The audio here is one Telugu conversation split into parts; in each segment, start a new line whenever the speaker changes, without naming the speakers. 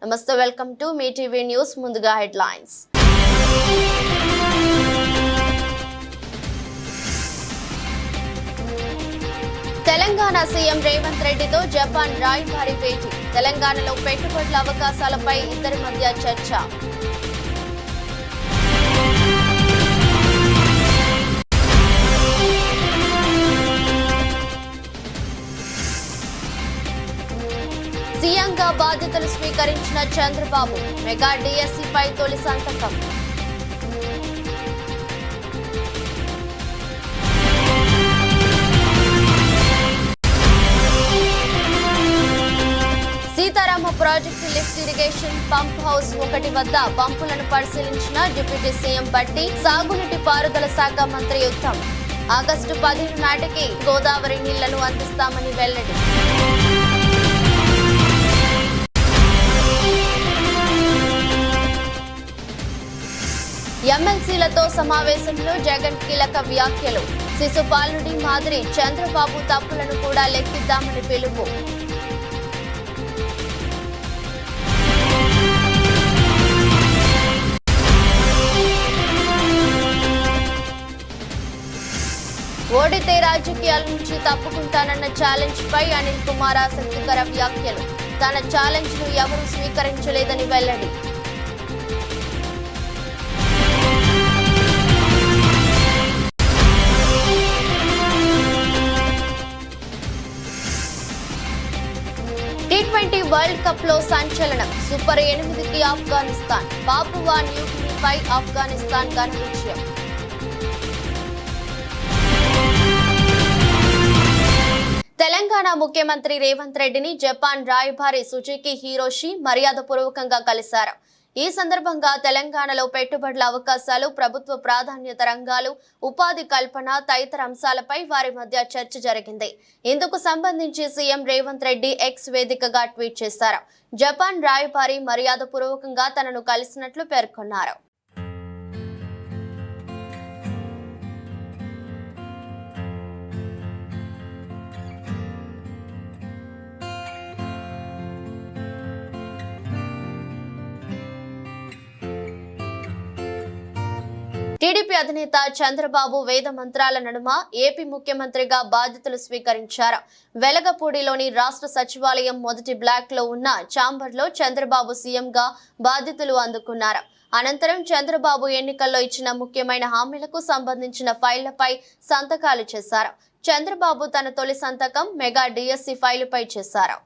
నమస్తే, welcome to me TV news. ముందుగా హెడ్లైన్స్. తెలంగాణ సీఎం రేవంత్ రెడ్డితో జపాన్ రాయబారి భేటీ. తెలంగాణలో పెట్టుబడుల అవకాశాలపై ఇద్దరి మధ్య చర్చ. సీఎంగా బాధ్యతలు స్వీకరించిన చంద్రబాబు మెగా డిఎస్సిపై తొలి సంతకం. Sitarama project lift irrigation pump house 1 వద్ద పంపులను పరిశీలించిన డిప్యూటీ సీఎం బట్టి. సాగునీటి పారుదల శాఖ మంత్రి ఉత్తమ్ ఆగస్టు 15 నాటికి గోదావరి నీళ్లను అందిస్తామని వెల్లడి. ఎమ్మెల్సీలతో సమావేశంలో జగన్ కీలక వ్యాఖ్యలు. శిశుపాలుడి మాదిరి చంద్రబాబు తప్పులను కూడా లెక్కిద్దామని పిలుపు. ఓడితే రాజకీయాల నుంచి తప్పుకుంటానన్న ఛాలెంజ్ పై అనిల్ కుమార్ ఆసక్తికర వ్యాఖ్యలు. తన ఛాలెంజ్ ను ఎవరూ స్వీకరించలేదని వెల్లడి. T20 వరల్డ్ కప్ లో సంచలనం. సూపర్ 8కి ఆఫ్ఘనిస్తాన్. పాపువా న్యూగినీపై ఆఫ్ఘనిస్తాన్ ఘన విజయం. తెలంగాణ ముఖ్యమంత్రి రేవంత్ రెడ్డిని జపాన్ రాయబారి సుజుకి హిరోషి మర్యాదపూర్వకంగా కలిశారు. ఈ సందర్భంగా తెలంగాణలో పెట్టుబడుల అవకాశాలు, ప్రభుత్వ ప్రాధాన్యత రంగాలు, ఉపాధి కల్పన తదితర అంశాలపై వారి మధ్య చర్చ జరిగింది. ఇందుకు సంబంధించి సీఎం రేవంత్ రెడ్డి ఎక్స్ వేదికగా ట్వీట్ చేశారు. జపాన్ రాయబారి మర్యాదపూర్వకంగా తనను కలిసినట్లు పేర్కొన్నారు. టీడీపీ అధినేత చంద్రబాబు వేద మంత్రాల నడుమ ఏపీ ముఖ్యమంత్రిగా బాధ్యతలు స్వీకరించారు. వెలగపూడిలోని రాష్ట్ర సచివాలయం మొదటి బ్లాక్ లో ఉన్న ఛాంబర్ లో చంద్రబాబు సీఎంగా బాధ్యతలు అందుకున్నారు. అనంతరం చంద్రబాబు ఎన్నికల్లో ఇచ్చిన ముఖ్యమైన హామీలకు సంబంధించిన ఫైళ్లపై సంతకాలు చేశారు. చంద్రబాబు తన తొలి సంతకం మెగా డిఎస్సి ఫైలుపై చేశారు.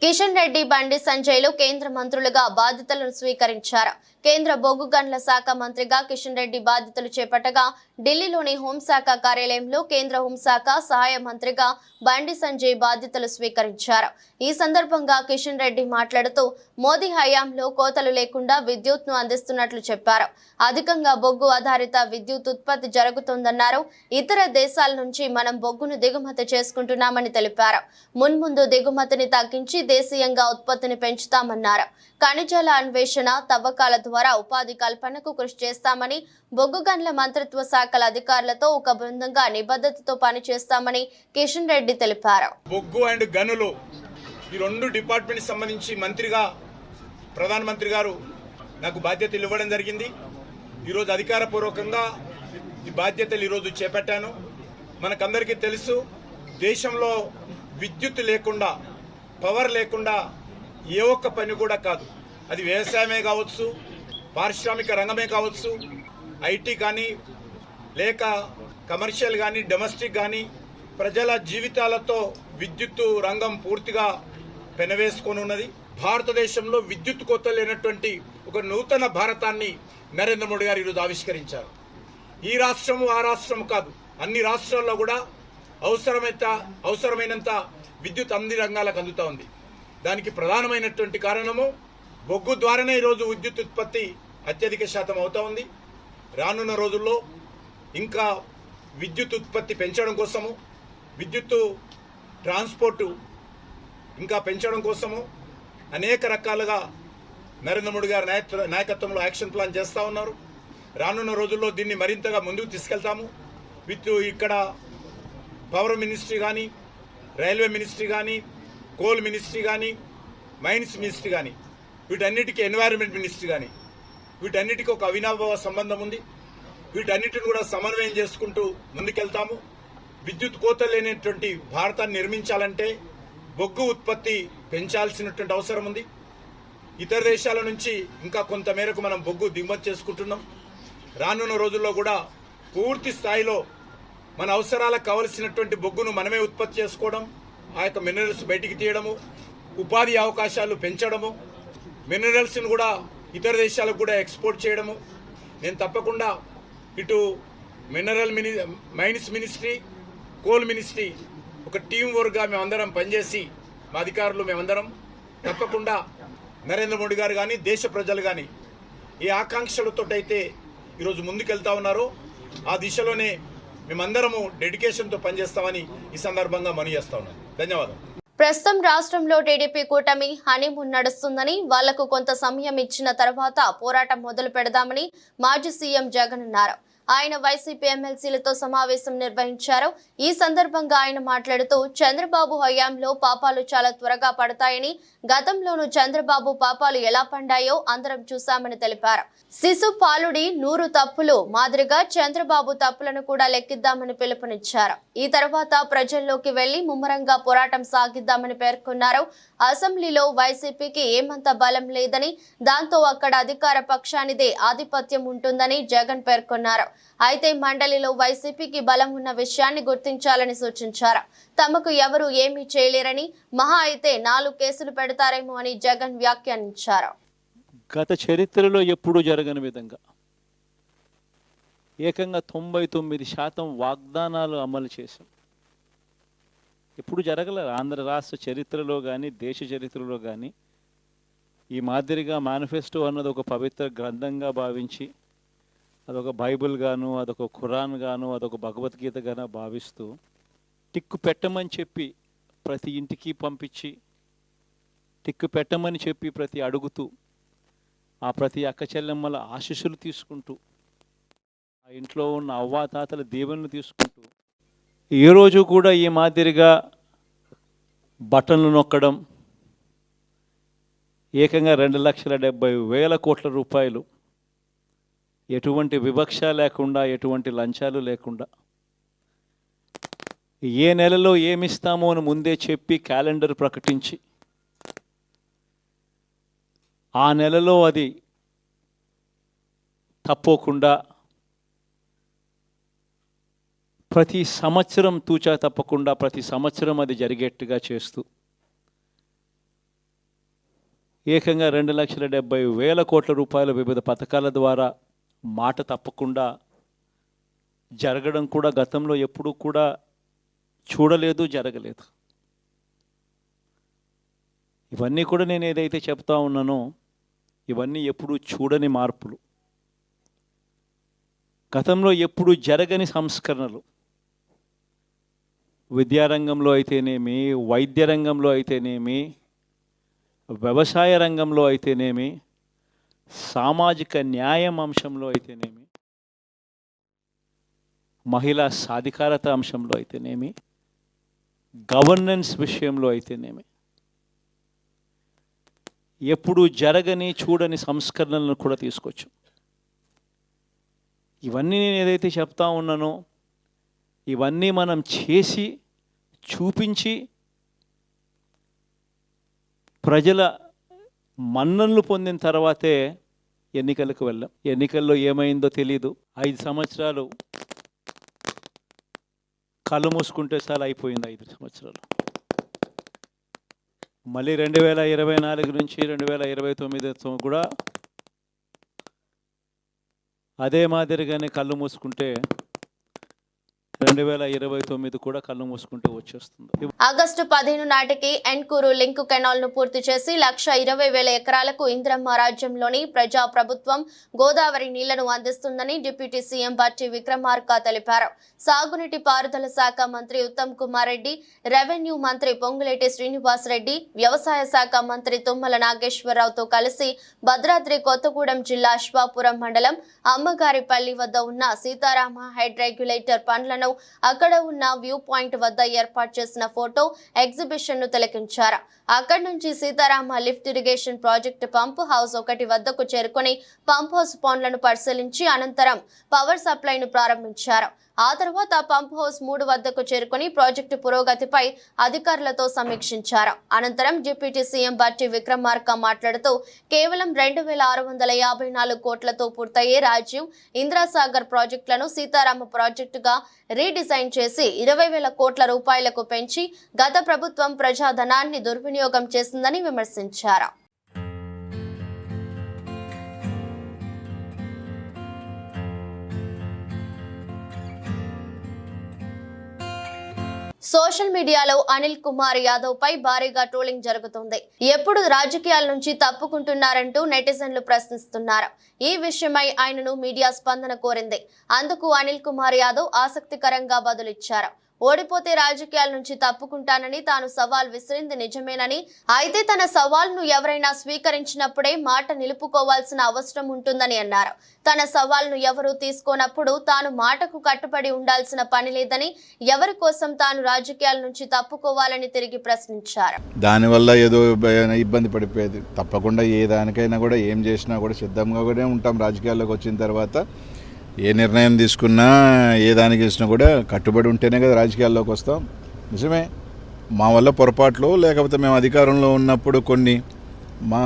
కిషన్ రెడ్డి, బండి సంజయ్లు కేంద్ర మంత్రులుగా బాధ్యతలను స్వీకరించారు. కేంద్ర బొగ్గు గనుల శాఖ మంత్రిగా కిషన్ రెడ్డి బాధ్యతలు చేపట్టగా, ఢిల్లీలోని హోంశాఖ కార్యాలయంలో కేంద్ర హోంశాఖ సహాయ మంత్రిగా బండి సంజయ్ బాధ్యతలు స్వీకరించారు. ఈ సందర్భంగా కిషన్ రెడ్డి మాట్లాడుతూ, మోదీ హయాంలో కోతలు లేకుండా విద్యుత్ ను అందిస్తున్నట్లు చెప్పారు. అధికంగా బొగ్గు ఆధారిత విద్యుత్ ఉత్పత్తి జరుగుతోందన్నారు. ఇతర దేశాల నుంచి మనం బొగ్గును దిగుమతి చేసుకుంటున్నామని తెలిపారు. మున్ముందు దిగుమతిని తగ్గించి దేశీయంగా ఉత్పత్తిని పెంచుతామన్నారు. ఖనిజాల అన్వేషణ, తవ్వకాల ద్వారా ఉపాధి కల్పనకు కృషి చేస్తామని, బొగ్గు గనుల మంత్రిత్వ శాఖల అధికారులతో ఒక బృందంగా నిబద్ధతతో పనిచేస్తామని కిషన్ రెడ్డి తెలిపారు.
బొగ్గు అండ్ గనులు ఈ 2 డిపార్ట్మెంట్ సంబంధించి మంత్రిగా ప్రధానమంత్రి గారు నాకు బాధ్యతలు ఇవ్వడం జరిగింది. ఈరోజు అధికారపూర్వకంగా ఈ బాధ్యతలు ఈరోజు చేపట్టాను. మనకందరికీ తెలుసు, దేశంలో విద్యుత్ లేకుండా, పవర్ లేకుండా ఏ ఒక్క పని కూడా కాదు. అది వ్యవసాయమే కావచ్చు, పారిశ్రామిక రంగమే కావచ్చు, ఐటీ కానీ, లేక కమర్షియల్ కానీ, డొమెస్టిక్ కానీ, ప్రజల జీవితాలతో విద్యుత్ రంగం పూర్తిగా పెనవేసుకొని ఉన్నది. భారతదేశంలో విద్యుత్ కొత్త లేనటువంటి ఒక నూతన భారతాన్ని నరేంద్ర మోడీ గారు ఈరోజు ఆవిష్కరించారు. ఈ రాష్ట్రము ఆ రాష్ట్రం కాదు, అన్ని రాష్ట్రాల్లో కూడా అవసరమైనంత విద్యుత్ అన్ని రంగాలకు అందుతూ ఉంది. దానికి ప్రధానమైనటువంటి కారణము బొగ్గు ద్వారానే ఈరోజు విద్యుత్ ఉత్పత్తి అత్యధిక శాతం అవుతా ఉంది. రానున్న రోజుల్లో ఇంకా విద్యుత్ ఉత్పత్తి పెంచడం కోసము, విద్యుత్తు ట్రాన్స్పోర్టు ఇంకా పెంచడం కోసము అనేక రకాలుగా నరేంద్ర మోడీ గారి నాయకత్వంలో యాక్షన్ ప్లాన్ చేస్తూ ఉన్నారు. రానున్న రోజుల్లో దీన్ని మరింతగా ముందుకు తీసుకెళ్తాము. ఇక్కడ పవర్ మినిస్ట్రీ కానీ, రైల్వే మినిస్ట్రీ కానీ, కోల్ మినిస్ట్రీ కానీ, మైన్స్ మినిస్ట్రీ కానీ, వీటన్నిటికీ ఎన్వైరన్మెంట్ మినిస్ట్రీ కానీ, వీటన్నిటికీ ఒక అవినాభావ సంబంధం ఉంది. వీటన్నిటిని కూడా సమన్వయం చేసుకుంటూ ముందుకెళ్తాము. విద్యుత్ కోత లేనటువంటి భారతాన్ని నిర్మించాలంటే బొగ్గు ఉత్పత్తి పెంచాల్సినటువంటి అవసరం ఉంది. ఇతర దేశాల నుంచి ఇంకా కొంత మేరకు మనం బొగ్గు దిగుమతి చేసుకుంటున్నాం. రానున్న రోజుల్లో కూడా పూర్తి స్థాయిలో మన అవసరాలకు కావలసినటువంటి బొగ్గును మనమే ఉత్పత్తి చేసుకోవడం, ఆ యొక్క మినరల్స్ బయటికి తీయడము, ఉపాధి అవకాశాలు పెంచడము, మినరల్స్ను కూడా ఇతర దేశాలకు కూడా ఎక్స్పోర్ట్ చేయడము. నేను తప్పకుండా ఇటు మైన్స్ మినిస్ట్రీ, కోల్ మినిస్ట్రీ ఒక టీం వర్క్గా మేమందరం పనిచేసి మా అధికారులు మేమందరం తప్పకుండా నరేంద్ర మోడీ గారు కానీ, దేశ ప్రజలు కానీ ఏ ఆకాంక్షలతోటైతే ఈరోజు ముందుకెళ్తా ఉన్నారో ఆ దిశలోనే మేమందరము డెడికేషన్తో పనిచేస్తామని ఈ సందర్భంగా మనవి చేస్తా ఉన్నాను. ధన్యవాదాలు.
ప్రస్తుతం రాష్ట్రంలో టీడీపీ కూటమి హనీమూన్ నడుస్తుందని, వాళ్లకు కొంత సమయం ఇచ్చిన తర్వాత పోరాటం మొదలు పెడదామని మాజీ సీఎం జగన్ అన్నారు. ఆయన వైసీపీ ఎమ్మెల్సీలతో సమావేశం నిర్వహించారు. ఈ సందర్భంగా ఆయన మాట్లాడుతూ చంద్రబాబు హయాంలో పాపాలు చాలా త్వరగా పడతాయని, గతంలోనూ చంద్రబాబు పాపాలు ఎలా పండాయో అందరం చూశామని తెలిపారు. శిశు పాలుడి 100 తప్పులు మాదిరిగా చంద్రబాబు తప్పులను కూడా లెక్కిద్దామని పిలుపునిచ్చారు. ఈ తర్వాత ప్రజల్లోకి వెళ్లి ముమ్మరంగా పోరాటం సాగిద్దామని పేర్కొన్నారు. అసెంబ్లీలో వైసీపీకి ఏమంత బలం లేదని, దాంతో అక్కడ అధికార పక్షానిదే ఆధిపత్యం ఉంటుందని జగన్ పేర్కొన్నారు. అయితే మండలిలో వైసీపీకి బలం ఉన్న విషయాన్ని గుర్తించాలని సూచించారు. తమకు ఎవరు ఏమీ చేయలేరని, మహా అయితే 4 కేసులు పెడతారేమో అని జగన్ వ్యాఖ్యానించారు.
గత చరిత్రలో ఎప్పుడూ జరగని విధంగా ఏకంగా 99% వాగ్దానాలు అమలు చేశాం. ఎప్పుడు జరగలేదు ఆంధ్ర రాష్ట్ర చరిత్రలో కానీ, దేశ చరిత్రలో కానీ. ఈ మాదిరిగా మేనిఫెస్టో అన్నది ఒక పవిత్ర గ్రంథంగా భావించి, అదొక బైబిల్ గాను, అదొక ఖురాన్ గాను, అదొక భగవద్గీత గాను భావిస్తూ టిక్కు పెట్టమని చెప్పి ప్రతి ఇంటికి పంపించి, టిక్కు పెట్టమని చెప్పి ప్రతి అడుగుతూ, ఆ ప్రతి అక్క చెల్లెమ్మల ఆశీస్సులు తీసుకుంటూ, ఆ ఇంట్లో ఉన్న అవ్వాతాతల దీవెనలు తీసుకుంటూ, ఏ రోజు కూడా ఈ మాదిరిగా బటన్లు నొక్కడం, ఏకంగా 2,70,000 కోట్ల రూపాయలు ఎటువంటి వివక్ష లేకుండా, ఎటువంటి లంచాలు లేకుండా, ఏ నెలలో ఏమిస్తామో అని ముందే చెప్పి క్యాలెండర్ ప్రకటించి, ఆ నెలలో అది తప్పకుండా ప్రతి సంవత్సరం తూచా తప్పకుండా ప్రతి సంవత్సరం అది జరిగేట్టుగా చేస్తూ ఏకంగా 2,70,000 కోట్ల రూపాయల వివిధ పథకాల ద్వారా మాట తప్పకుండా జరగడం కూడా గతంలో ఎప్పుడూ కూడా చూడలేదు, జరగలేదు. ఇవన్నీ కూడా నేను ఏదైతే చెప్తా ఉన్నానో ఇవన్నీ ఎప్పుడూ చూడని మార్పులు, గతంలో ఎప్పుడూ జరగని సంస్కరణలు. విద్యారంగంలో అయితేనేమి, వైద్య రంగంలో అయితేనేమి, వ్యవసాయ రంగంలో అయితేనేమి, సామాజిక న్యాయం అంశంలో అయితేనేమి, మహిళా సాధికారత అంశంలో అయితేనేమి, గవర్నెన్స్ విషయంలో అయితేనేమి, ఎప్పుడు జరగని చూడని సంస్కరణలను కూడా తీసుకొచ్చు. ఇవన్నీ నేను ఏదైతే చెప్తా ఉన్నానో ఇవన్నీ మనం చేసి చూపించి ప్రజల మన్ననలు పొందిన తర్వాతే ఎన్నికలకు వెళ్ళాం. ఎన్నికల్లో ఏమైందో తెలీదు. 5 సంవత్సరాలు కళ్ళు మూసుకుంటే చాలా అయిపోయింది. 5 సంవత్సరాలు మళ్ళీ 2024 నుంచి 2029 కూడా అదే మాదిరిగానే కళ్ళు మూసుకుంటే 2029 కూడా కళ్ళు మూసుకుంటే వచ్చేస్తుంది.
ఆగస్టు 15 నాటికి ఎన్కూరు లింక్ కెనాల్ ను పూర్తి చేసి 1,20,000 ఎకరాలకు ఇంద్రమ్మ రాజ్యంలోని ప్రజా ప్రభుత్వం గోదావరి నీళ్లను అందిస్తుందని డిప్యూటీ సీఎం బట్టి విక్రమార్క తెలిపారు. సాగునీటి పారుదల శాఖ మంత్రి ఉత్తమ్ కుమార్ రెడ్డి, రెవెన్యూ మంత్రి పొంగులేటి శ్రీనివాస్ రెడ్డి, వ్యవసాయ శాఖ మంత్రి తుమ్మల నాగేశ్వరరావుతో కలిసి భద్రాద్రి కొత్తగూడెం జిల్లా అశ్వాపురం మండలం అమ్మగారిపల్లి వద్ద ఉన్న సీతారామ హెడ్ రెగ్యులేటర్ పనులను అక్కడ ఉన్న వ్యూ పాయింట్ వద్ద ఏర్పాటు చేసిన ఫోటో ఎగ్జిబిషన్ ను తిలకించారు. అక్కడి నుంచి Sitarama lift irrigation project pump house 1 వద్దకు చేరుకుని పంప్ హౌస్ పనులను పరిశీలించి అనంతరం పవర్ సప్లైను ప్రారంభించారు. ఆ తర్వాత పంప్ హౌస్ 3 వద్దకు చేరుకుని ప్రాజెక్టు పురోగతిపై అధికారులతో సమీక్షించారు. అనంతరం డిప్యూటీ సీఎం బట్టి విక్రమార్క మాట్లాడుతూ కేవలం 2,654 కోట్లతో పూర్తయ్యే రాజీవ్, ఇందిరాసాగర్ ప్రాజెక్టులను సీతారామ ప్రాజెక్టుగా రీడిజైన్ చేసి 20,000 కోట్ల రూపాయలకు పెంచి గత ప్రభుత్వం ప్రజాధనాన్ని దుర్వినియోగం చేసిందని విమర్శించారు. సోషల్ మీడియాలో అనిల్ కుమార్ యాదవ్ పై భారీగా ట్రోలింగ్ జరుగుతుంది. ఎప్పుడు రాజకీయాల నుంచి తప్పుకుంటున్నారంటూ నెటిజన్లు ప్రశ్నిస్తున్నారు. ఈ విషయమై ఆయనను మీడియా స్పందన కోరింది. అందుకు అనిల్ కుమార్ యాదవ్ ఆసక్తికరంగా బదులిచ్చారు. ఓడిపోతే రాజకీయాల నుంచి తప్పుకుంటానని తాను సవాల్ విసిరింది నిజమేనని, అయితే తన సవాల్ను ఎవరైనా స్వీకరించినప్పుడే మాట నిలుపుకోవాల్సిన అవసరం ఉంటుందని అన్నారు. తన సవాల్ను ఎవరూ తీసుకోనప్పుడు తాను మాటకు కట్టుబడి ఉండాల్సిన పని లేదని, ఎవరి కోసం తాను రాజకీయాల నుంచి తప్పుకోవాలని తిరిగి ప్రశ్నించారు.
దానివల్ల ఏదో ఇబ్బంది పడిపోయేది. తప్పకుండా ఏ దానికైనా కూడా ఏం చేసినా కూడా సిద్ధంగా కూడా ఉంటాం. రాజకీయాల్లోకి వచ్చిన తర్వాత ఏ నిర్ణయం తీసుకున్నా ఏ దానికి ఇచ్చినా కూడా కట్టుబడి ఉంటేనే కదా రాజకీయాల్లోకి వస్తాం. నిజమే, మా వల్ల పొరపాట్లు లేకపోతే మేము అధికారంలో ఉన్నప్పుడు కొన్ని మా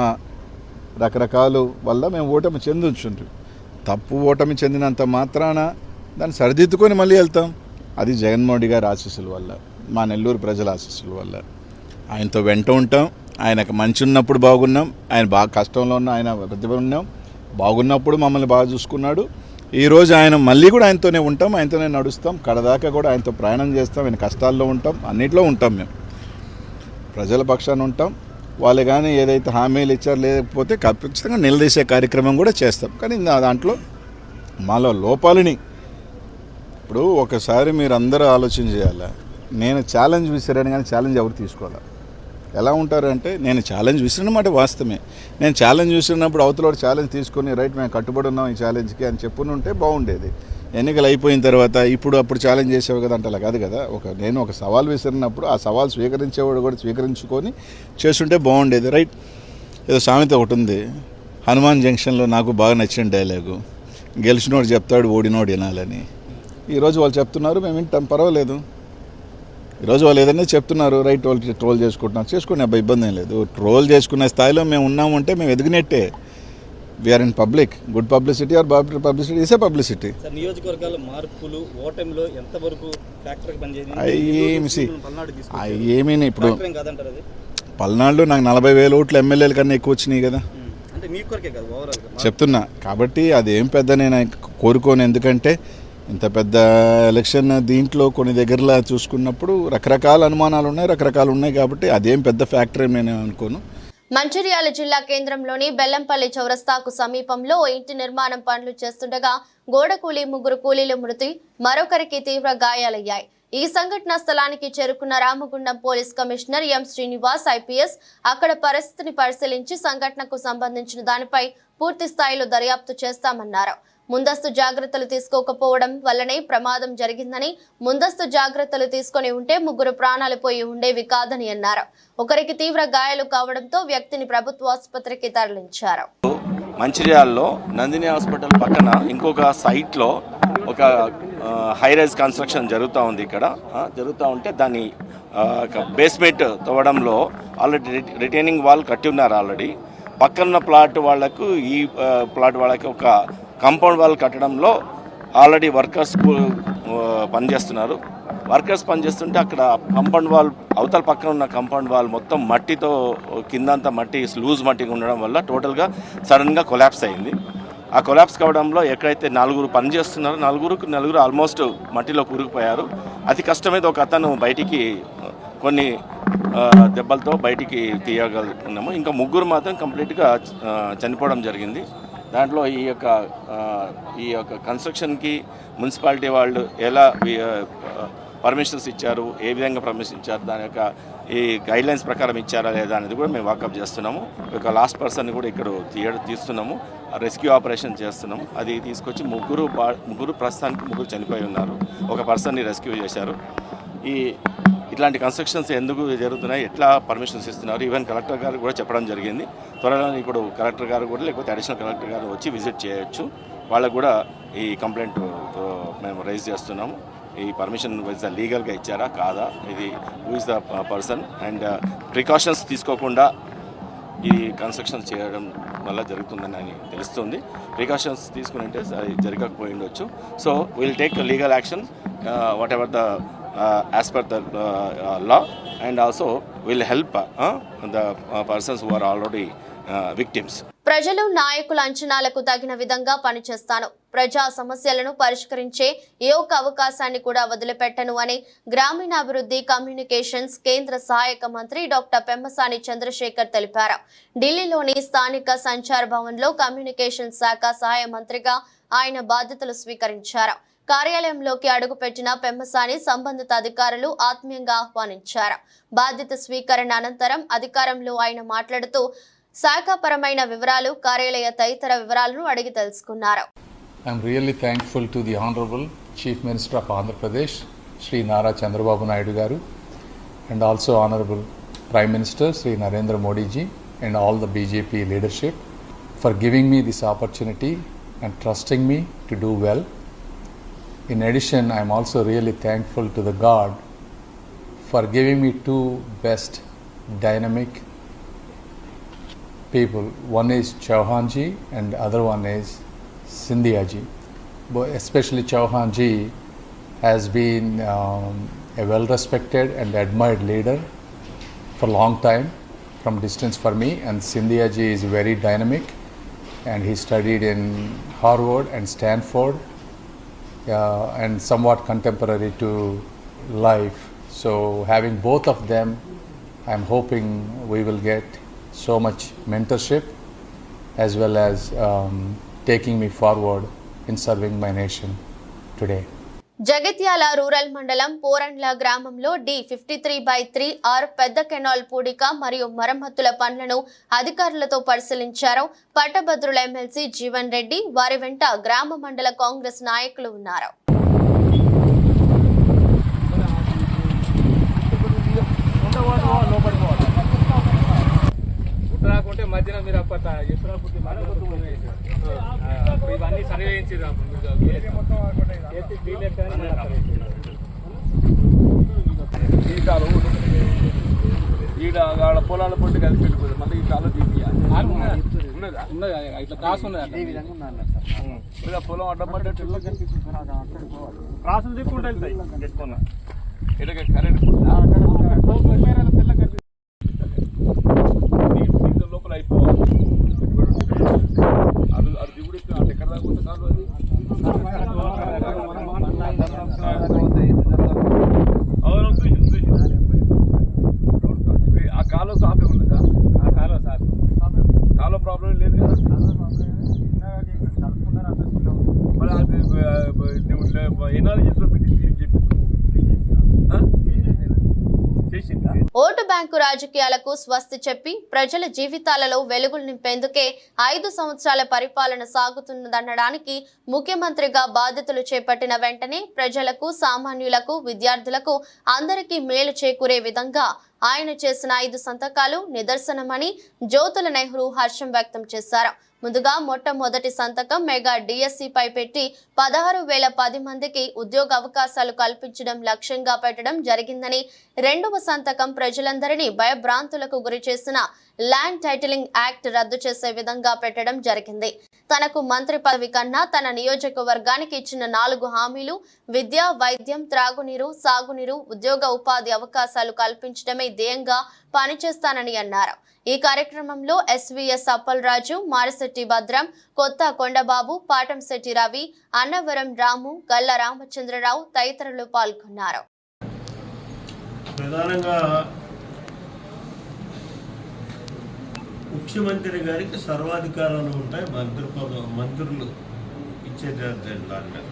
రకరకాల వల్ల మేము ఓటమి చెందుంచుంటాం. తప్పు ఓటమి చెందినంత మాత్రాన దాన్ని సరిదిద్దుకొని మళ్ళీ వెళ్తాం. అది జగన్మోహన్ రెడ్డి గారి ఆశీస్సుల వల్ల, మా నెల్లూరు ప్రజల ఆశీస్సుల వల్ల. ఆయనతో వెంట ఉంటాం. ఆయనకు మంచి ఉన్నప్పుడు బాగున్నాం, ఆయన బాగా కష్టంలో ఉన్న ఆయన ప్రతిభ ఉన్నాం. బాగున్నప్పుడు మమ్మల్ని బాగా చూసుకున్నాడు. ఈరోజు ఆయన మళ్ళీ కూడా ఆయనతోనే ఉంటాం, ఆయనతోనే నడుస్తాం. కడదాకా కూడా ఆయనతో ప్రయాణం చేస్తాం. ఆయన కష్టాల్లో ఉంటాం, అన్నింటిలో ఉంటాం. మేము ప్రజల పక్షాన ఉంటాం. వాళ్ళు కానీ ఏదైతే హామీలు ఇచ్చారో లేకపోతే ఖచ్చితంగా నిలదీసే కార్యక్రమం కూడా చేస్తాం. కానీ దాంట్లో మాలో లోపాలని ఇప్పుడు ఒకసారి మీరు అందరూ ఆలోచన చేయాలి. నేను ఛాలెంజ్ విసిరాను కానీ ఛాలెంజ్ ఎవరు తీసుకోవాలి. ఎలా ఉంటారంటే నేను ఛాలెంజ్ విసిరినమాట వాస్తవమే. నేను ఛాలెంజ్ విసిరినప్పుడు అవతల ఛాలెంజ్ తీసుకొని రైట్ మేము కట్టుబడి ఉన్నాం ఈ ఛాలెంజ్కి అని చెప్పుని ఉంటే బాగుండేది. ఎన్నికలు అయిపోయిన తర్వాత అప్పుడు ఛాలెంజ్ చేసేవి కదా అంటే అలా కాదు కదా. నేను ఒక సవాల్ విసిరినప్పుడు ఆ సవాల్ స్వీకరించేవాడు కూడా స్వీకరించుకొని చేస్తుంటే బాగుండేది. రైట్, ఏదో సామెత ఒకటి ఉంది, హనుమాన్ జంక్షన్లో నాకు బాగా నచ్చిన డైలాగు, గెలిచినోడు చెప్తాడు ఓడినోడు వినాలని. ఈరోజు వాళ్ళు చెప్తున్నారు, మేము వింటాం, పర్వాలేదు. ఈరోజు వాళ్ళు ఏదైనా చెప్తున్నారు, రైట్, వాళ్ళు ట్రోల్ చేసుకుంటున్నారు, చేసుకునే అబ్బాయి ఇబ్బంది ఏం లేదు. ట్రోల్ చేసుకునే స్థాయిలో మేము ఉన్నామంటే మేము ఎదిగినట్టే. We're in public. Good publicity or bad publicity is a publicity.
నియోజకవర్గాల మార్పులు ఓటమిలో ఎంతవరకు
ఏమీ ఇప్పుడు పల్నాడులో నాకు 40,000 ఓట్లు ఎమ్మెల్యేల కన్నా ఎక్కువ వచ్చినాయి కదా చెప్తున్నా. కాబట్టి అదేం పెద్ద నేను కోరుకోను. ఎందుకంటే ఇంత పెద్ద ఎలక్షన్ దీంట్లో కొన్ని దగ్గరలా చూసుకున్నప్పుడు రకరకాల అనుమానాలు ఉన్నాయి, రకరకాలు ఉన్నాయి. కాబట్టి అదేం పెద్ద ఫ్యాక్టర్ నేను అనుకోను.
మంచిర్యాల జిల్లా కేంద్రంలోని బెల్లంపల్లి చౌరస్తాకు సమీపంలో ఇంటి నిర్మాణం పనులు చేస్తుండగా గోడ కూలీ 3 కూలీల మృతి, మరొకరికి తీవ్ర గాయాలయ్యాయి. ఈ సంఘటన స్థలానికి చేరుకున్న Ramagundam police commissioner M Srinivas IPS అక్కడ పరిస్థితిని పరిశీలించి సంఘటనకు సంబంధించిన దానిపై పూర్తి స్థాయిలో దర్యాప్తు చేస్తామన్నారు. ముందస్తు జాగ్రత్తలు తీసుకోకపోవడం వల్లనే ప్రమాదం జరిగిందని, ముందస్తు జాగ్రత్తలు తీసుకొని ఉంటే 3 ప్రాణాలు పోయి ఉండేవి కాదని అన్నారు. ఒకరికి తీవ్ర గాయాలు కావడంతో వ్యక్తిని ప్రభుత్వ ఆసుపత్రికి తరలించారు.
మంచిర్యాలలో నందిని హాస్పిటల్ పక్కన ఇంకొక సైట్లో ఒక హైరైజ్ కన్స్ట్రక్షన్ జరుగుతూ ఉంది. ఇక్కడ జరుగుతూ ఉంటే దాన్ని బేస్మెంట్ తవ్వడంలో ఆల్రెడీ రిటైనింగ్ వాల్ కట్టి ఉన్నారు. ఆల్రెడీ పక్కన ప్లాట్ వాళ్లకు ఈ ప్లాట్ వాళ్ళకి ఒక కాంపౌండ్ వాల్ కట్టడంలో ఆల్రెడీ వర్కర్స్ పనిచేస్తున్నారు. వర్కర్స్ పనిచేస్తుంటే అక్కడ కాంపౌండ్ వాల్ అవతల పక్కన ఉన్న కాంపౌండ్ వాల్ మొత్తం మట్టితో కిందంతా మట్టి లూజ్ మట్టిగా ఉండడం వల్ల టోటల్గా సడన్గా కొలాప్స్ అయింది. ఆ కొలాప్స్ కావడంలో ఎక్కడైతే 4 పనిచేస్తున్నారో నలుగురు ఆల్మోస్ట్ మట్టిలో కూరుకుపోయారు. అతి కష్టమైతే ఒక అతను బయటికి కొన్ని దెబ్బలతో బయటికి తీయగలుగుతున్నాము. ఇంకా 3 మాత్రం కంప్లీట్గా చనిపోవడం జరిగింది. దాంట్లో ఈ యొక్క కన్స్ట్రక్షన్కి మున్సిపాలిటీ వాళ్ళు ఎలా పర్మిషన్స్ ఇచ్చారు, ఏ విధంగా పర్మిషన్ ఇచ్చారు, దాని యొక్క ఈ గైడ్లైన్స్ ప్రకారం ఇచ్చారా లేదా అనేది కూడా మేము వాకప్ చేస్తున్నాము. ఒక లాస్ట్ పర్సన్ కూడా ఇక్కడ తీస్తున్నాము, రెస్క్యూ ఆపరేషన్ చేస్తున్నాము. అది తీసుకొచ్చి ముగ్గురు ప్రస్తుతానికి 3 చనిపోయి ఉన్నారు. ఒక పర్సన్ని రెస్క్యూ చేశారు. ఇట్లాంటి కన్స్ట్రక్షన్స్ ఎందుకు జరుగుతున్నాయి, ఎట్లా పర్మిషన్స్ ఇస్తున్నారు, ఈవెన్ కలెక్టర్ గారు కూడా చెప్పడం జరిగింది. త్వరలో ఇప్పుడు కలెక్టర్ గారు కూడా లేకపోతే అడిషనల్ కలెక్టర్ గారు వచ్చి విజిట్ చేయొచ్చు. వాళ్ళకు కూడా ఈ కంప్లైంట్ మేము రైజ్ చేస్తున్నాము. ఈ పర్మిషన్ లీగల్గా ఇచ్చారా కాదా, ఇది who is the person, and precautions తీసుకోకుండా ఈ కన్స్ట్రక్షన్ చేయడం వల్ల జరుగుతుందని తెలుస్తుంది. ప్రికాషన్స్ తీసుకుని అంటే జరగకపోయి ఉండొచ్చు. So will take legal action what ever the as per the law, and also will help the persons who are already victims.
ప్రజలు నాయకుల అంచనాలకు తగిన విధంగా పనిచేస్తాను, ప్రజా సమస్యలను పరిష్కరించే ఏ ఒక్క అవకాశాన్ని కూడా వదిలిపెట్టను అని గ్రామీణాభివృద్ధి కమ్యూనికేషన్స్ కేంద్ర సహాయక మంత్రి డాక్టర్ పెమ్మసాని చంద్రశేఖర్ తెలిపారు. ఢిల్లీలోని స్థానిక సంచార్ భవన్లో కమ్యూనికేషన్ శాఖ సహాయ మంత్రిగా ఆయన బాధ్యతలు స్వీకరించారు. కార్యాలయంలోకి అడుగుపెట్టిన పెమ్మసాని సంబంధిత అధికారులు ఆత్మీయంగా ఆహ్వానించారు. బాధ్యత స్వీకరణ అనంతరం అధికారంలో ఆయన మాట్లాడుతూ శాఖాపరమైన వివరాలు, కార్యాలయ తదితర వివరాలను అడిగి తెలుసుకున్నారు.
I'm really thankful to the Honorable Chief Minister of Andhra Pradesh, Shri Nara Chandrababu Naidu Garu, and also Honorable Prime Minister Shri Narendra Modi ji and all the BJP leadership for giving me this opportunity and trusting me to do well. In addition, I am also really thankful to the God for giving me 2 best dynamic people. One is Chauhan ji and other one is Scindia ji. Especially Chauhan ji has been a well-respected and admired leader for a long time from distance for me, and Scindia ji is very dynamic and he studied in Harvard and Stanford. And somewhat contemporary to life. So having both of them, I'm hoping we will get so much mentorship as well as taking me forward in serving my nation today.
Jagtial rural మండలం పోరండ్ల గ్రామంలో D53/3R పెద్ద కెనాల్ పూడిక మరియు మరమ్మతుల పనులను అధికారులతో పరిశీలించారు. పట్టభద్రుల ఎమ్మెల్సీ జీవన్ రెడ్డి, వారి వెంట గ్రామ మండల కాంగ్రెస్ నాయకులు ఉన్నారు.
ఇవన్నీ సర్వే ఈడ పొలాల పొట్టి కలిసి పెట్టుకోదు, మళ్ళీ ఈ కాలు తీపియాలి. ఉన్నదా ఇట్లా క్రాస్ ఉన్నది, పొలం అడ్డం పడ్డట్టు క్రాసులు తిప్పుకుంటే వెళ్తాయి. ఇక కరెంట్ లోపల అయిపోవాలి. అది దిగుడు ఎక్కడ దాకా పోతే కాదు. అది ఆ కాలువ సాఫే ఉన్నదా? ఆ కాలువ సాఫ్, కాలువ ప్రాబ్లం లేదు కదా. మరి అది ఎనాలిసిస్లో పెట్టి చెప్పి
ఓటు బ్యాంకు రాజకీయాలకు స్వస్తి చెప్పి ప్రజల జీవితాలలో వెలుగులు నింపేందుకే 5 సంవత్సరాల పరిపాలన సాగుతున్నదనడానికి ముఖ్యమంత్రిగా బాధ్యతలు చేపట్టిన వెంటనే ప్రజలకు, సామాన్యులకు, విద్యార్థులకు అందరికీ మేలు చేకూరే విధంగా ఆయన చేసిన 5 సంతకాలు నిదర్శనమని జ్యోతుల నెహ్రూ హర్షం వ్యక్తం చేశారు. ముందుగా మొట్టమొదటి సంతకం మెగా డిఎస్సిపై పెట్టి 16,010 మందికి ఉద్యోగ అవకాశాలు కల్పించడం లక్ష్యంగా పెట్టడం జరిగిందని, రెండవ సంతకం ప్రజలందరినీ భయభ్రాంతులకు గురి చేసిన ల్యాండ్ టైటిలింగ్ యాక్ట్ రద్దు చేసే విధంగా పెట్టడం జరిగింది. తనకు మంత్రి పదవి కన్నా తన నియోజకవర్గానికి ఇచ్చిన 4 హామీలు విద్య, వైద్యం, త్రాగునీరు, సాగునీరు, ఉద్యోగ ఉపాధి అవకాశాలు కల్పించడమే నిర్మాణమే ధ్యేయంగా పనిచేస్తానని అన్నారు. ఈ కార్యక్రమంలో ఎస్వీఎస్ అప్పలరాజు, మారిశెట్టి భద్రం, కొత్త కొండబాబు, పాటంశెట్టి రవి, అన్నవరం రాము, గల్ల రామచంద్రరావు తదితరులు పాల్గొన్నారు.
ప్రధానంగా ముఖ్యమంత్రి గారికి సర్వాధికారాలు ఉంటాయి, మంత్రులు ఇచ్చేదాన్ని.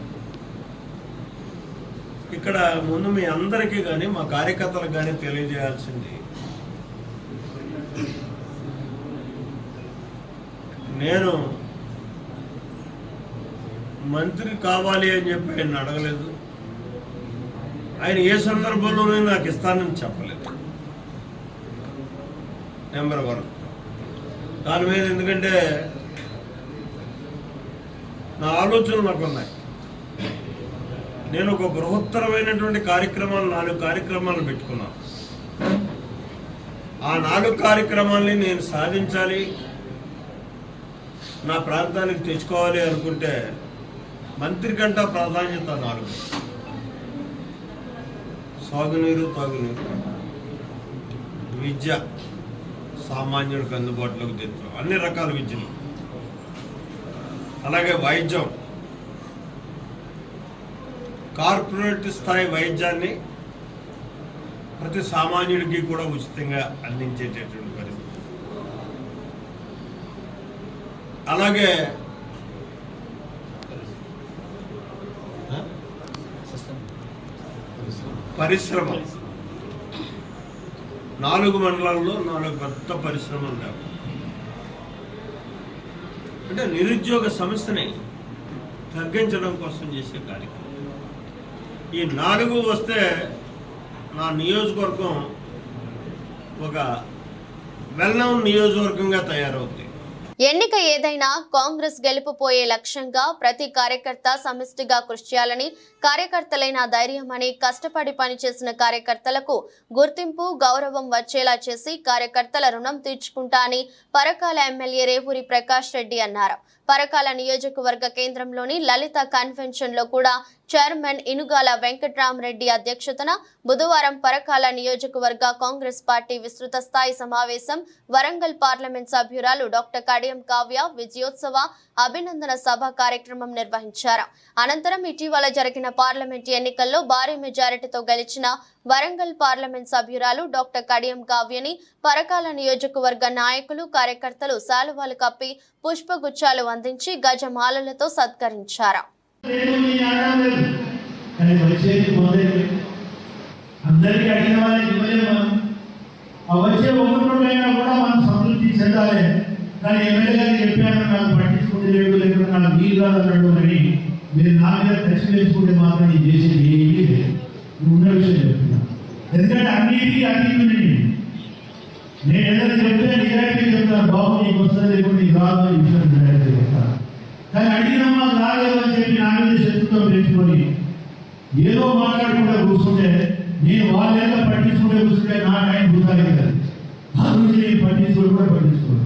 ఇక్కడ ముందు మీ అందరికీ కానీ మా కార్యకర్తలకు కానీ తెలియజేయాల్సింది, నేను మంత్రి కావాలి అని చెప్పి ఆయన అడగలేదు. ఆయన ఏ సందర్భంలోనే నాకు ఇస్తానని చెప్పలేదు. నెంబర్ 1 దాని మీద, ఎందుకంటే నా ఆలోచనలు నాకు ఉన్నాయి. నేను ఒక బృహత్తరమైనటువంటి కార్యక్రమాలు 4 కార్యక్రమాలు పెట్టుకున్నాను. ఆ 4 కార్యక్రమాల్ని నేను సాధించాలి, నా ప్రాంతానికి తెచ్చుకోవాలి అనుకుంటే మంత్రి కంటే ప్రాధాన్యత 4: సాగునీరు, తాగునీరు, విద్య, సామాన్యుడికి అందుబాటులోకి తెచ్చు అన్ని రకాల విద్యలు, అలాగే వైద్యం, కార్పొరేట్ స్థాయి వైద్యాన్ని ప్రతి సామాన్యుడికి కూడా ఉచితంగా అందించేటటువంటి పరిస్థితి, అలాగే పరిశ్రమ. 4 మండలాల్లో 4 పెద్ద పరిశ్రమలు లేవు. అంటే నిరుద్యోగ సమస్యని తగ్గించడం కోసం చేసే కార్యక్రమం. ఈ 4 వస్తే నా నియోజకవర్గం ఒక వెల్నౌన్ నియోజకవర్గంగా తయారవుతుంది.
ఎన్నిక ఏదైనా కాంగ్రెస్ గెలుపుపోయే లక్ష్యంగా ప్రతి కార్యకర్త సమిష్టిగా కృషి చేయాలని, కార్యకర్తలైన ధైర్యమని, కష్టపడి పనిచేసిన కార్యకర్తలకు గుర్తింపు, గౌరవం వచ్చేలా చేసి కార్యకర్తల రుణం తీర్చుకుంటా అని పరకాల ఎమ్మెల్యే రేవూరి ప్రకాష్ రెడ్డి అన్నారు. పరకాల నియోజకవర్గ కేంద్రంలోని లలిత కన్వెన్షన్ లో కూడా చైర్మన్ ఇనుగాల వెంకట్రామరెడ్డి అధ్యక్షతన బుధవారం పరకాల నియోజకవర్గ కాంగ్రెస్ పార్టీ విస్తృత స్థాయి సమావేశం, వరంగల్ పార్లమెంట్ సభ్యురాలు డాక్టర్ కడియం కావ్య విజయోత్సవ అభినందన సభ కార్యక్రమం నిర్వహించారు. అనంతరం ఇటీవల జరిగిన పార్లమెంట్ ఎన్నికల్లో భారీ మెజారిటీతో గెలిచిన వరంగల్ పార్లమెంట్ సభ్యురాలు డాక్టర్ కడియం కావ్యని పరకాల నియోజకవర్గ నాయకులు, కార్యకర్తలు శాలువాలు కప్పి పుష్పగుచ్చాలు అందించి గజమాలలతో సత్కరించారు.
అందరికీ అడిగిన వాళ్ళకి ఇవ్వలేము. వచ్చే ఒక్కటైనా కూడా మనం సంతృప్తి చెందాలి. కానీ ఎమ్మెల్యే గారు చెప్పాను, నాకు పట్టించుకుంటే లేదు, లేకుండా నాకు వీలు కాదన్నాడు అని మీరు నా మీద టచ్ వేసుకుంటే మాత్రం నేను చేసేది ఏమీ లేదు. ఉన్న విషయం చెప్తున్నా. ఎందుకంటే అన్నిటికీ అన్నిటి నేను ఏదైనా చెప్తే నిజాయితీ చెప్తాను, బాబు నీకు వస్తుంది, లేకుండా నీకు రాదు ఈ విషయం నిజాయితీ చెప్తాను. కానీ అడిగినమ్మా రాలేదు అని చెప్పి నా మీద శత్రుత్వం పెంచుకొని ఏదో మాట్లాడకుండా కూర్చుంటే, నేను వాళ్ళేదో పట్టించుకుంటే కూర్చుంటే నా టైం వృధా అవుతుంది. ఆ గురించి నేను పట్టించుకోవడం కూడా పట్టించుకోను.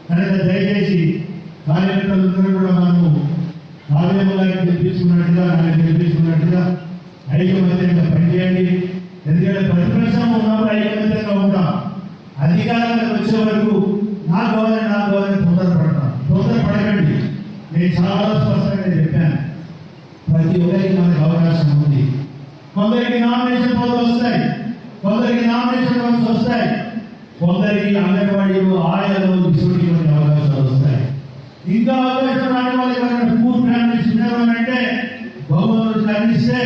కనుక దయచేసి కార్యకర్తలందరూ కూడా మనము కార్యక్రమాలను గెలిపించుకున్నట్టుగా, ఆయన గెలిపించుకున్నట్టుగా ఐకమత్యంగా పనిచేయండి. ఎందుకంటే ప్రతిపక్షం ఉన్నప్పుడు ఐకమత్యంగా ఉంటాం. అధికారాలకు వచ్చే వరకు నా గవర్నమెంట్ తొందరపడకండి. నేను చాలా స్పష్టంగా చెప్పాను, ప్రతి ఒక్కరికి మనకు అవకాశం ఉంది. కొందరికి నామినేషన్ పదవులు వస్తాయి, కొందరికి నామినేషన్ పదవులు వస్తాయి, కొందరికి అంగన్వాడీలు, ఆయాలు, ఇటువంటి అవకాశాలు వస్తాయి. ఇంకా అవకాశం రాని వాళ్ళు ఎవరైనా పూర్ ఫ్యామిలీస్ ఉన్నారంటే బహుమతులు అందిస్తే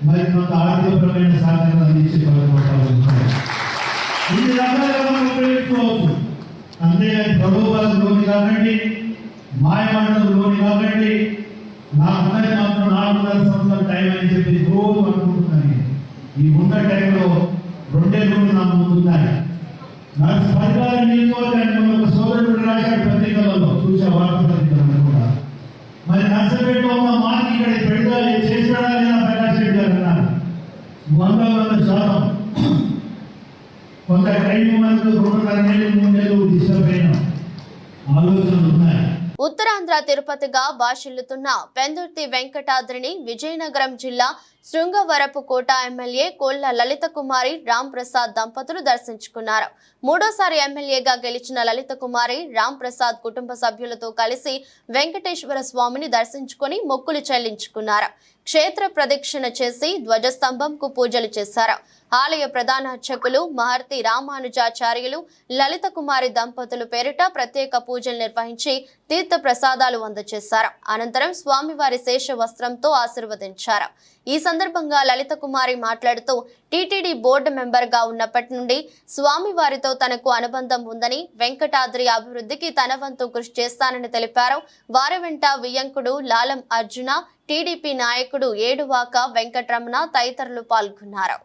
మరి కొంత ఆర్థికపరమైన సహకారం అందించే పథకాలు ఉంటాయి. ఇన్ని రకాలుగా మనం ఉపయోగించుకోవచ్చు. అంతేగాని ప్రభుత్వాలకు లోని కాకండి, మాయమండలం లోని కాకండి. నాకున్నది మాత్రం 4 సంవత్సరాల టైం అని చెప్పి రోజు అనుకుంటున్నాను. ఈ ఉన్న టైంలో 2 రోజులు నా ముందున్నాయి. నాకు పథకాలు నియోజకవర్గాన్ని ఒక సోదరుడు రాశాడు పత్రికలలో, చూసే వార్తా పత్రికలను కూడా. మరి నర్సపేటలో ఉన్న మార్క్ ఇక్కడ పెడతా చేసి పెడాలి ప్రకాష్ రెడ్డి గారు అన్నారు. 100% కొంత టైం మనకు 2.5 నెలలు 3 నెలలు డిస్టర్బ్ అయిన ఆలోచనలు ఉన్నాయి.
ఉత్తరాంధ్ర తిరుపతిగా భాషిల్లుతున్న పెందుర్తి వెంకటాద్రిని విజయనగరం జిల్లా శృంగవరపుకోట ఎమ్మెల్యే కోళ్ల లలిత కుమారి రామ్ ప్రసాద్ దంపతులు దర్శించుకున్నారు. మూడోసారి ఎమ్మెల్యేగా గెలిచిన లలిత కుమారి రామ్ ప్రసాద్ కుటుంబ సభ్యులతో కలిసి వెంకటేశ్వర స్వామిని దర్శించుకుని మొక్కులు చెల్లించుకున్నారు. క్షేత్ర ప్రదక్షిణ చేసి ధ్వజస్తంభంకు పూజలు చేశారు. ఆలయ ప్రధాన అర్చకులు మహర్తి రామానుజాచార్యులు లలిత కుమారి దంపతులు పేరిట ప్రత్యేక పూజలు నిర్వహించి తీర్థ ప్రసాదాలు అందజేశారు. అనంతరం స్వామివారి శేష వస్త్రంతో ఆశీర్వదించారు. ఈ సందర్భంగా లలిత కుమారి మాట్లాడుతూ టీటీడీ బోర్డు మెంబర్ గా ఉన్నప్పటి నుండి స్వామివారితో తనకు అనుబంధం ఉందని, వెంకటాద్రి అభివృద్ధికి తన వంతు కృషి చేస్తానని తెలిపారు. వారి వెంట వియ్యంకుడు లాలం అర్జున, టీడీపీ నాయకుడు ఏడువాక వెంకటరమణ తదితరులు పాల్గొన్నారు.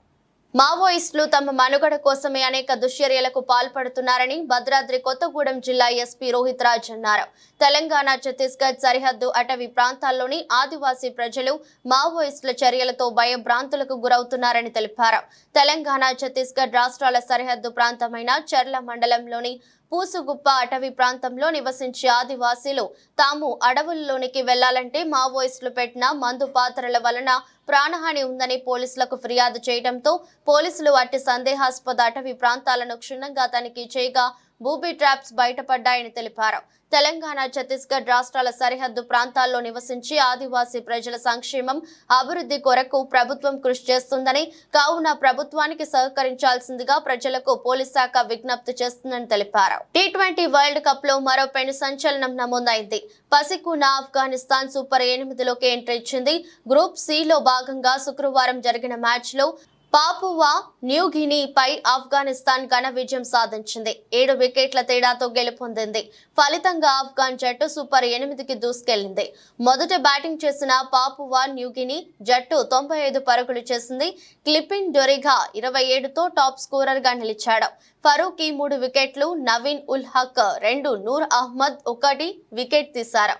మావోయిస్టులు తమ మనుగడ కోసమే అనేక దుశ్చర్యలకు పాల్పడుతున్నారని భద్రాద్రి కొత్తగూడెం జిల్లా ఎస్పీ రోహిత్ రాజ్ అన్నారు. తెలంగాణ ఛత్తీస్గఢ్ సరిహద్దు అటవీ ప్రాంతాల్లోని ఆదివాసీ ప్రజలు మావోయిస్టుల చర్యలతో భయభ్రాంతులకు గురవుతున్నారని తెలిపారు. తెలంగాణ ఛత్తీస్గఢ్ రాష్ట్రాల సరిహద్దు ప్రాంతమైన చర్ల మండలంలోని పూసుగుప్ప అటవీ ప్రాంతంలో నివసించే ఆదివాసీలు తాము అడవుల్లోనికి వెళ్లాలంటే మావోయిస్టులు పెట్టిన మందు పాత్రల వలన ప్రాణహాని ఉందని పోలీసులకు ఫిర్యాదు చేయడంతో పోలీసులు అట్టి సందేహాస్పద అటవీ ప్రాంతాలను క్షుణ్ణంగా తనిఖీ చేయగా బూబీ ట్రాప్స్ బయటపడ్డాయని తెలిపారు. తెలంగాణ ఛత్తీస్గఢ్ రాష్ట్రాల సరిహద్దు ప్రాంతాల్లో నివసించి ఆదివాసీ ప్రజల సంక్షేమం అభివృద్ధి కొరకు ప్రభుత్వం కృషి చేస్తుందని, కావున ప్రభుత్వానికి సహకరించాల్సిందిగా ప్రజలకు పోలీస్ శాఖ విజ్ఞప్తి చేస్తుందని తెలిపారు. T20 వరల్డ్ కప్ లో మరో పెను సంచలనం నమోదైంది. పసికూన ఆఫ్ఘనిస్తాన్ సూపర్ 8లోకి ఎంట్రీ ఇచ్చింది. గ్రూప్ సి లో భాగంగా శుక్రవారం జరిగిన మ్యాచ్ లో పాపువా న్యూగినీపై ఆఫ్ఘనిస్తాన్ ఘన విజయం సాధించింది. 7 వికెట్ల తేడాతో గెలుపొందింది. ఫలితంగా ఆఫ్ఘన్ జట్టు సూపర్ 8కి దూసుకెళ్లింది. మొదట బ్యాటింగ్ చేసిన పాపువా న్యూగినీ జట్టు 95 పరుగులు చేసింది. క్లిపిన్ డొరిగా 27తో టాప్ స్కోరర్ గా నిలిచాడు. ఫరూకీ 3 వికెట్లు, నవీన్ ఉల్ హక్ 2, నూర్ అహ్మద్ 1 వికెట్ తీశారు.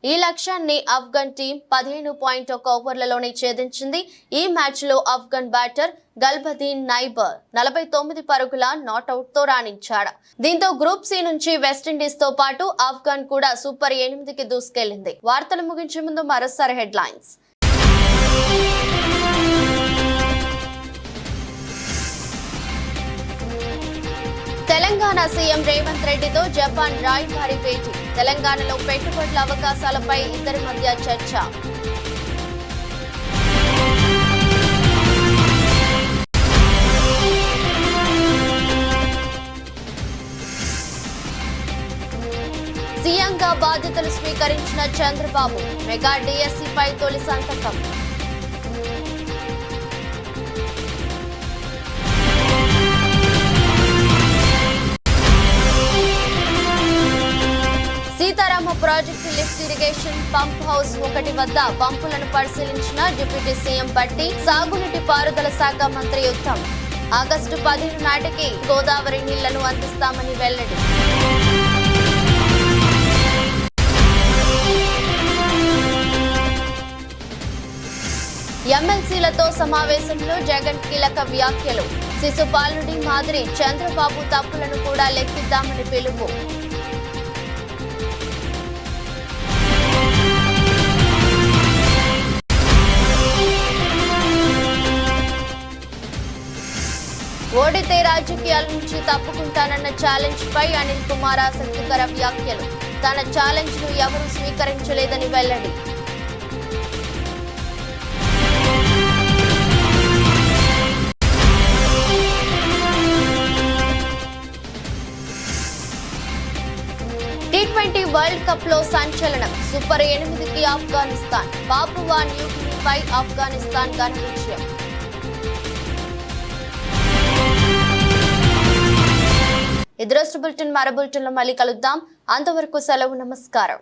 ఈ లక్ష్యాన్ని ఆఫ్ఘన్ టీం 15.1 ఓవర్లలోనే ఛేదించింది. ఈ మ్యాచ్ లో ఆఫ్ఘన్ బ్యాటర్ గల్బదీన్ నైబర్ 49 పరుగుల నాట్అవుట్ తో రాణించాడు. దీంతో గ్రూప్ సి నుంచి వెస్టిండీస్ తో పాటు ఆఫ్ఘన్ కూడా సూపర్ 8కి దూసుకెళ్లింది. వార్తలు ముగించే ముందు మరోసారి హెడ్లైన్స్. తెలంగాణ సీఎం రేవంత్ రెడ్డితో జపాన్ రాయబారి భేటీ. తెలంగాణలో పెట్టుబడుల అవకాశాలపై ఇద్దరి మధ్య చర్చ. సీఎంగా బాధ్యతలు స్వీకరించిన చంద్రబాబు మెగా డిఎస్సిపై తొలి సంతకం. Sitarama project lift irrigation pump house 1 వద్ద పంపులను పరిశీలించిన డిప్యూటీ సీఎం బట్టి. సాగునీటి పారుదల శాఖ మంత్రి ఉత్తమ్ ఆగస్టు 15 నాటికి గోదావరి నీళ్లను అందిస్తామని వెల్లడి. ఎమ్మెల్సీలతో సమావేశంలో జగన్ కీలక వ్యాఖ్యలు. శిశుపాలుడి మాదిరి చంద్రబాబు తప్పులను కూడా లెక్కిద్దామని పిలుపు. ఓడితే రాజకీయాల నుంచి తప్పుకుంటానన్న ఛాలెంజ్ పై అనిల్ కుమార్ ఆసక్తికర వ్యాఖ్యలు. తన ఛాలెంజ్ ను ఎవరూ స్వీకరించలేదని వెల్లడి. T20 వరల్డ్ కప్ లో సంచలనం. సూపర్ 8కి ఆఫ్ఘనిస్తాన్. పాపువా న్యూగినీపై ఆఫ్ఘనిస్తాన్ ఘన విజయం. ఇదృష్టి బులెటిన్ మరో బులెటిన్లో మళ్ళీ కలుద్దాం. అంతవరకు సెలవు. నమస్కారం.